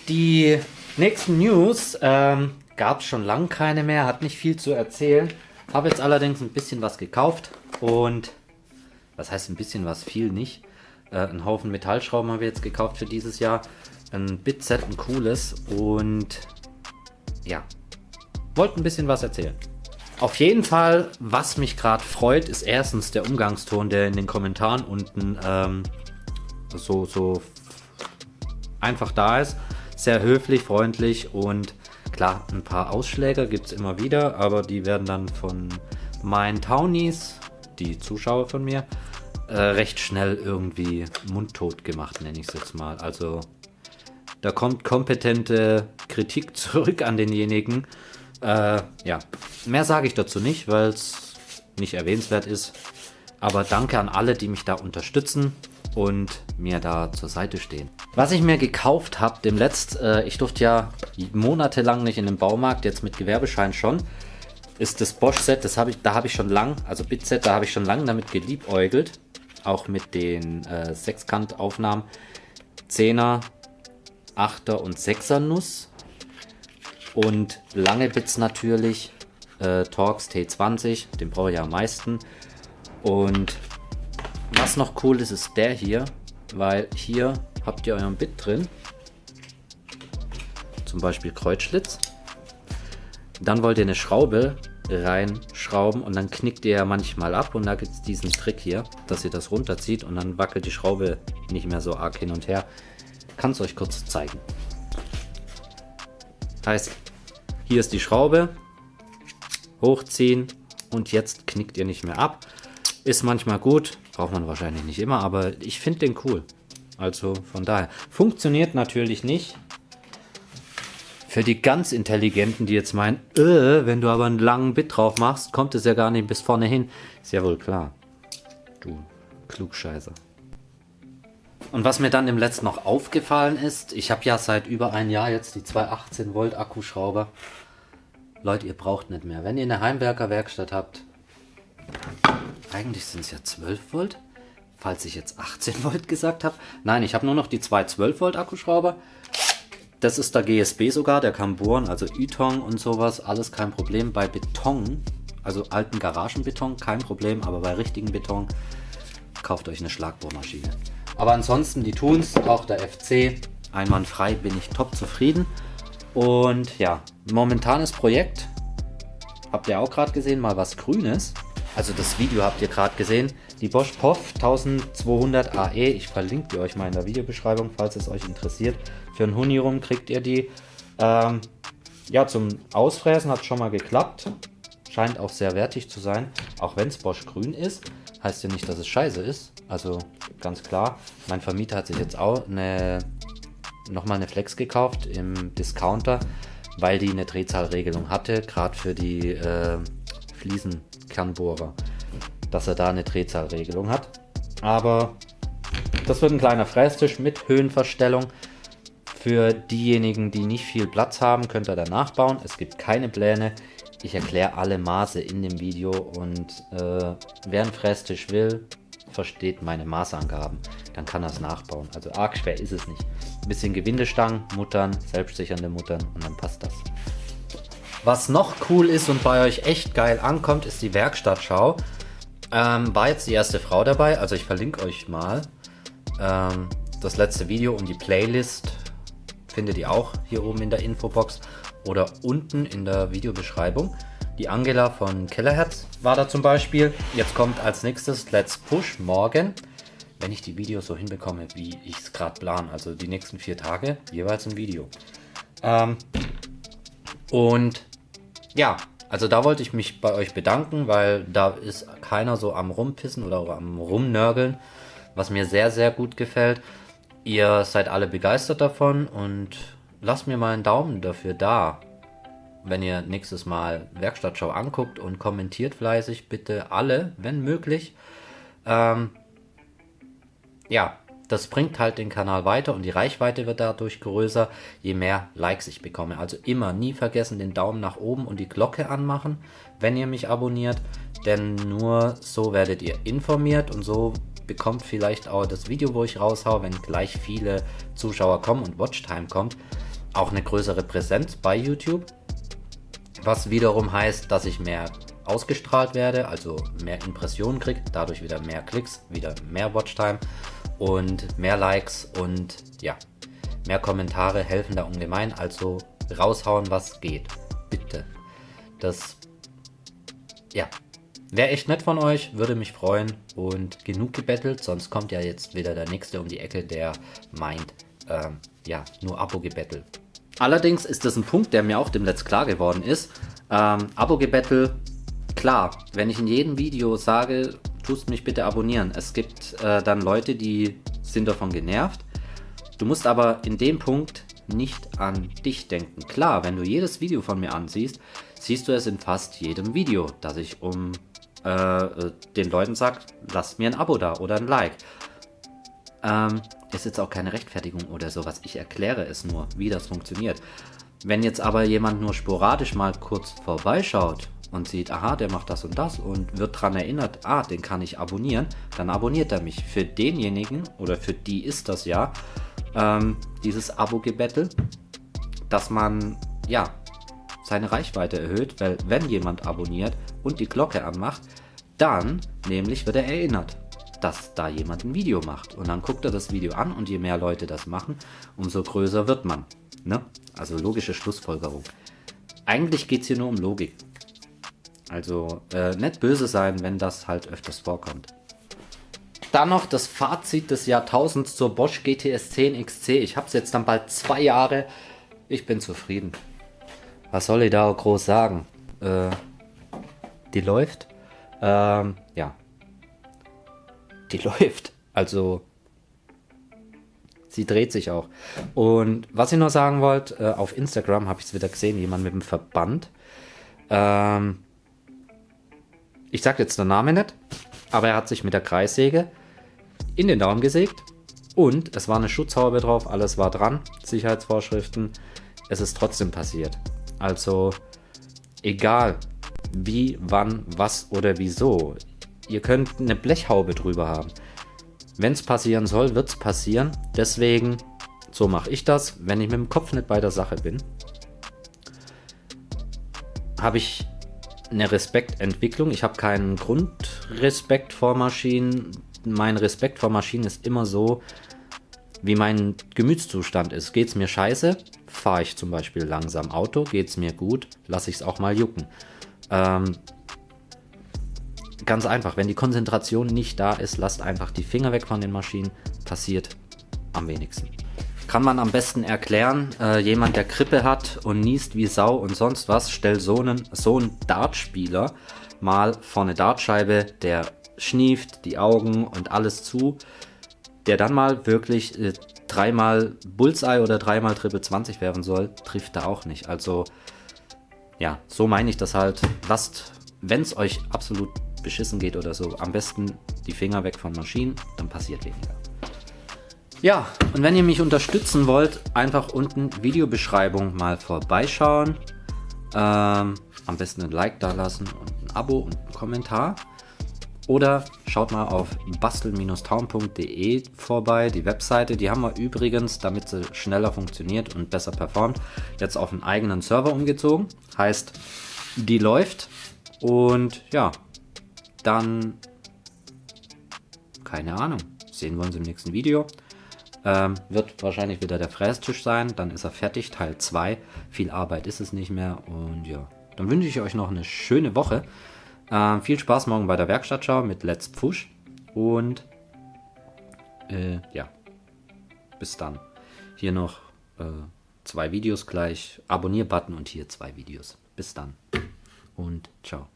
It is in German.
Die nächsten News gab es schon lange keine mehr, hat nicht viel zu erzählen. Habe jetzt allerdings ein bisschen was gekauft und was heißt ein bisschen was, viel nicht. Einen Haufen Metallschrauben haben wir jetzt gekauft für dieses Jahr. Ein Bitset, ein cooles und ja, wollte ein bisschen was erzählen. Auf jeden Fall, was mich gerade freut, ist erstens der Umgangston, der in den Kommentaren unten so einfach da ist. Sehr höflich, freundlich und klar, ein paar Ausschläge gibt es immer wieder, aber die werden dann von meinen Townies, die Zuschauer von mir, recht schnell irgendwie mundtot gemacht, nenne ich es jetzt mal. Also da kommt kompetente Kritik zurück an denjenigen. Ja, mehr sage ich dazu nicht, weil es nicht erwähnenswert ist. Aber danke an alle, die mich da unterstützen und mir da zur Seite stehen. Was ich mir gekauft habe, ich durfte ja monatelang nicht in den Baumarkt, jetzt mit Gewerbeschein schon, ist das Bosch-Set, da habe ich schon lang, also Bitset, da habe ich schon lange damit geliebäugelt. Auch mit den Sechskant-Aufnahmen, 10er, 8er und 6er Nuss. Und lange Bits natürlich, Torx T20, den brauche ich ja am meisten. Und was noch cool ist, ist der hier, weil hier habt ihr euren Bit drin, zum Beispiel Kreuzschlitz. Dann wollt ihr eine Schraube reinschrauben und dann knickt ihr ja manchmal ab und da gibt es diesen Trick hier, dass ihr das runterzieht und dann wackelt die Schraube nicht mehr so arg hin und her. Kann es euch kurz zeigen. Heißt, hier ist die Schraube, hochziehen und jetzt knickt ihr nicht mehr ab. Ist manchmal gut, braucht man wahrscheinlich nicht immer, aber ich finde den cool. Also von daher. Funktioniert natürlich nicht. Für die ganz Intelligenten, die jetzt meinen, wenn du aber einen langen Bit drauf machst, kommt es ja gar nicht bis vorne hin. Ist ja wohl klar. Du Klugscheißer. Und was mir dann im letzten noch aufgefallen ist, ich habe ja seit über ein Jahr jetzt die 218 Volt Akkuschrauber. Leute, ihr braucht nicht mehr. Wenn ihr eine Heimwerkerwerkstatt habt, eigentlich sind es ja 12 Volt, falls ich jetzt 18 Volt gesagt habe. Nein, ich habe nur noch die zwei 12 Volt Akkuschrauber. Das ist der GSB sogar, der kann bohren, also Ytong und sowas, alles kein Problem. Bei Beton, also alten Garagenbeton, kein Problem, aber bei richtigen Beton, kauft euch eine Schlagbohrmaschine. Aber ansonsten, die tun's, auch der FC, einwandfrei, bin ich top zufrieden. Und ja, momentanes Projekt, habt ihr auch gerade gesehen, mal was Grünes. Also das Video habt ihr gerade gesehen, die Bosch POF 1200 AE, ich verlinke die euch mal in der Videobeschreibung, falls es euch interessiert. Für einen Huni rum kriegt ihr die. Ja, zum Ausfräsen hat schon mal geklappt. Scheint auch sehr wertig zu sein. Auch wenn es Bosch grün ist, heißt ja nicht, dass es scheiße ist. Also ganz klar. Mein Vermieter hat sich jetzt auch nochmal eine Flex gekauft im Discounter, weil die eine Drehzahlregelung hatte, gerade für die Fliesenkernbohrer, dass er da eine Drehzahlregelung hat. Aber das wird ein kleiner Frästisch mit Höhenverstellung. Für diejenigen, die nicht viel Platz haben, könnt ihr da nachbauen. Es gibt keine Pläne. Ich erkläre alle Maße in dem Video und wer einen Frästisch will, versteht meine Maßangaben. Dann kann er es nachbauen. Also arg schwer ist es nicht. Ein bisschen Gewindestangen, Muttern, selbstsichernde Muttern und dann passt das. Was noch cool ist und bei euch echt geil ankommt, ist die Werkstattschau. War jetzt die erste Frau dabei, also ich verlinke euch mal das letzte Video und die Playlist findet ihr auch hier oben in der Infobox oder unten in der Videobeschreibung. Die Angela von Kellerherz war da zum Beispiel. Jetzt kommt als nächstes Let's Push morgen, wenn ich die Videos so hinbekomme, wie ich es gerade plane. Also die nächsten 4 Tage jeweils ein Video. Und ja, also da wollte ich mich bei euch bedanken, weil da ist keiner so am Rumpissen oder am Rumnörgeln, was mir sehr, sehr gut gefällt. Ihr seid alle begeistert davon und lasst mir mal einen Daumen dafür da, wenn ihr nächstes Mal Werkstattschau anguckt und kommentiert fleißig, bitte alle, wenn möglich. Ja, das bringt halt den Kanal weiter und die Reichweite wird dadurch größer, je mehr Likes ich bekomme. Also immer, nie vergessen, den Daumen nach oben und die Glocke anmachen, wenn ihr mich abonniert, denn nur so werdet ihr informiert und so bekommt vielleicht auch das Video, wo ich raushau, wenn gleich viele Zuschauer kommen und Watchtime kommt, auch eine größere Präsenz bei YouTube, was wiederum heißt, dass ich mehr ausgestrahlt werde, also mehr Impressionen kriege, dadurch wieder mehr Klicks, wieder mehr Watchtime und mehr Likes und ja, mehr Kommentare helfen da ungemein, also raushauen, was geht, bitte. Das, ja, wäre echt nett von euch, würde mich freuen und genug gebettelt, sonst kommt ja jetzt wieder der Nächste um die Ecke, der meint, ja, nur Abo-Gebettel. Allerdings ist das ein Punkt, der mir auch demnächst klar geworden ist. Abo-Gebettel, klar, wenn ich in jedem Video sage, tust mich bitte abonnieren. Es gibt dann Leute, die sind davon genervt. Du musst aber in dem Punkt nicht an dich denken. Klar, wenn du jedes Video von mir ansiehst, siehst du es in fast jedem Video, dass ich den Leuten sage, lasst mir ein Abo da oder ein Like. Ist jetzt auch keine Rechtfertigung oder sowas. Ich erkläre es nur, wie das funktioniert. Wenn jetzt aber jemand nur sporadisch mal kurz vorbeischaut und sieht, aha, der macht das und wird daran erinnert, den kann ich abonnieren, dann abonniert er mich. Für denjenigen oder für die ist das ja dieses Abo-Gebettel, dass man ja seine Reichweite erhöht, weil wenn jemand abonniert und die Glocke anmacht, dann nämlich wird er erinnert, dass da jemand ein Video macht. Und dann guckt er das Video an und je mehr Leute das machen, umso größer wird man. Ne? Also logische Schlussfolgerung. Eigentlich geht es hier nur um Logik. Also nicht böse sein, wenn das halt öfters vorkommt. Dann noch das Fazit des Jahrtausends zur Bosch GTS 10 XC. Ich habe es jetzt dann bald 2 Jahre. Ich bin zufrieden. Was soll ich da auch groß sagen? Die läuft. Ja. Die läuft. Also, sie dreht sich auch. Und was ich noch sagen wollte, auf Instagram habe ich es wieder gesehen, jemand mit dem Verband. Ich sage jetzt den Namen nicht, aber er hat sich mit der Kreissäge in den Daumen gesägt und es war eine Schutzhaube drauf, alles war dran, Sicherheitsvorschriften. Es ist trotzdem passiert. Also, egal wie, wann, was oder wieso. Ihr könnt eine Blechhaube drüber haben. Wenn es passieren soll, wird es passieren. Deswegen, so mache ich das. Wenn ich mit dem Kopf nicht bei der Sache bin, habe ich eine Respektentwicklung. Ich habe keinen Grundrespekt vor Maschinen. Mein Respekt vor Maschinen ist immer so, wie mein Gemütszustand ist. Geht es mir scheiße, fahre ich zum Beispiel langsam Auto. Geht es mir gut, lasse ich es auch mal jucken. Ganz einfach, wenn die Konzentration nicht da ist, lasst einfach die Finger weg von den Maschinen, passiert am wenigsten. Kann man am besten erklären, jemand, der Grippe hat und niest wie Sau und sonst was, stellt so einen Dartspieler mal vor eine Dartscheibe, der schnieft, die Augen und alles zu, der dann mal wirklich 3-mal Bullseye oder 3-mal Triple 20 werfen soll, trifft er auch nicht. Also ja, so meine ich das halt. Lasst, wenn es euch absolut beschissen geht oder so, am besten die Finger weg von Maschinen, dann passiert weniger. Ja, und wenn ihr mich unterstützen wollt, einfach unten Videobeschreibung mal vorbeischauen. Am besten ein Like da lassen und ein Abo und einen Kommentar. Oder schaut mal auf bastel-town.de vorbei, die Webseite. Die haben wir übrigens, damit sie schneller funktioniert und besser performt, jetzt auf einen eigenen Server umgezogen. Heißt, die läuft. Und ja, dann, keine Ahnung, sehen wir uns im nächsten Video. Wird wahrscheinlich wieder der Frästisch sein, dann ist er fertig, Teil 2. Viel Arbeit ist es nicht mehr und ja, dann wünsche ich euch noch eine schöne Woche. Viel Spaß morgen bei der Werkstattschau mit Let's Push und ja, bis dann. Hier noch 2 Videos gleich, Abonnier-Button und hier 2 Videos. Bis dann und ciao.